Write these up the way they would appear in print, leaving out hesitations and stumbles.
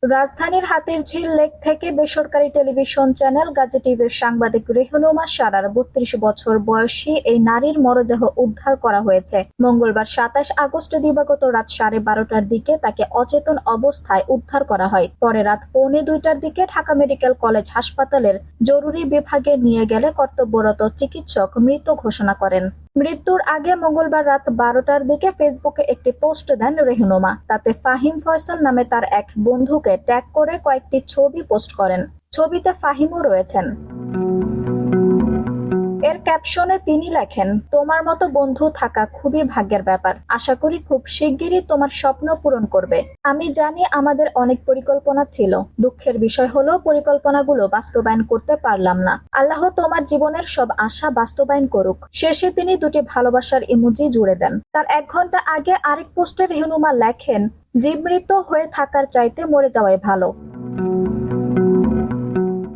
রাজধানীর হাতিরঝিল লেক থেকে বেসরকারি টেলিভিশন চ্যানেল গাজী টিভির সাংবাদিক রেহনুমা সারার ৩২ বছর বয়সী এই নারীর মরদেহ উদ্ধার করা হয়েছে। মঙ্গলবার ২৭ আগস্ট দিবাগত রাত ১২:৩০টার দিকে তাকে অচেতন অবস্থায় উদ্ধার করা হয়। পরে রাত ১:৩০টার দিকে ঢাকা মেডিকেল কলেজ হাসপাতালের জরুরি বিভাগে নিয়ে গেলে কর্তব্যরত চিকিৎসক মৃত ঘোষণা করেন। মৃত্যুর আগে মঙ্গলবার রাত ১২টার দিকে ফেসবুকে একটি পোস্ট দেন রেহনুমা। তাতে ফাহিম ফয়সাল নামে তার এক বন্ধুকে ট্যাগ করে কয়েকটি ছবি পোস্ট করেন। ছবিতে ফাহিমও রয়েছেন। এর ক্যাপশনে তিনি লেখেন, তোমার মতো বন্ধু থাকা খুবই ভাগ্যের ব্যাপার। আশা করি খুব শিগগিরই তোমার স্বপ্ন পূরণ করবে। আমি জানি আমাদের অনেক পরিকল্পনা ছিল। দুঃখের বিষয় হলো পরিকল্পনাগুলো বাস্তবায়ন করতে পারলাম না। আল্লাহ তোমার জীবনের সব আশা বাস্তবায়ন করুক। শেষে তিনি দুটি ভালোবাসার ইমোজি জুড়ে দেন। তার ১ ঘন্টা আগে আরেক পোস্টে রেহনুমা লেখেন, জীবমৃত হয়ে থাকার চাইতে মরে যাওয়াই ভালো।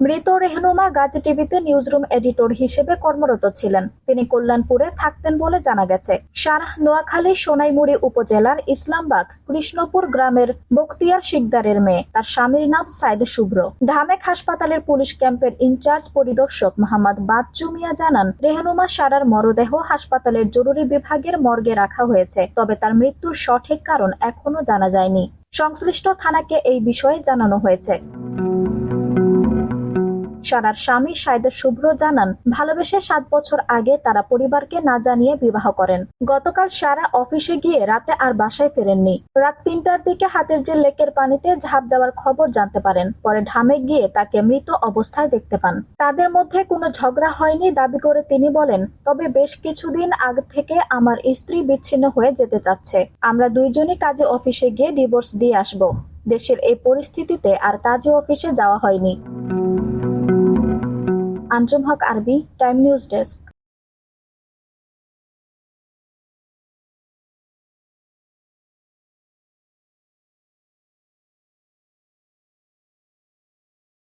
মৃত রেহনুমা গাজী টিভিতে নিউজরুম এডিটর হিসেবে কর্মরত ছিলেন। তিনি কল্যাণপুরে থাকতেন বলে জানা গেছে। সারাহ নোয়াখালী সোনাইমুড়ি উপজেলার ইসলামবাগ কৃষ্ণপুর গ্রামের বখতিয়ার শিকদারের মেয়ে। তার স্বামীর নাম সাইদ শুভ্র। ঢামেক হাসপাতালের পুলিশ ক্যাম্পের ইনচার্জ পরিদর্শক মোহাম্মদ বাচ্চু মিয়া জানান, রেহনুমা সারার মরদেহ হাসপাতালের জরুরি বিভাগের মর্গে রাখা হয়েছে। তবে তার মৃত্যুর সঠিক কারণ এখনো জানা যায়নি। সংশ্লিষ্ট থানাকে এই বিষয়ে জানানো হয়েছে। সারার স্বামী সাইদ শুভ্র জানান, ভালোবেসে ৭ বছর আগে তারা পরিবারকে না জানিয়ে বিবাহ করেন। গতকাল সারা অফিসে গিয়ে রাতে আর বাসায় ফেরেননি। রাত ৩টার দিকে হাতিরঝিল লেকের পানিতে ঝাঁপ দেওয়ার খবর জানতে পারেন। পরে ঢামেক গিয়ে তাকে মৃত অবস্থায় দেখতে পান। তাদের মধ্যে কোনো ঝগড়া হয়নি দাবি করে তিনি বলেন, তবে বেশ কিছুদিন আগ থেকে আমার স্ত্রী বিচ্ছিন্ন হয়ে যেতে চাচ্ছে। আমরা দুইজনই কাজে অফিসে গিয়ে ডিভোর্স দিয়ে আসব। দেশের এই পরিস্থিতিতে আর কাজে অফিসে যাওয়া হয়নি। আঞ্জুম হক আরবি, টাইম নিউজ ডেস্ক।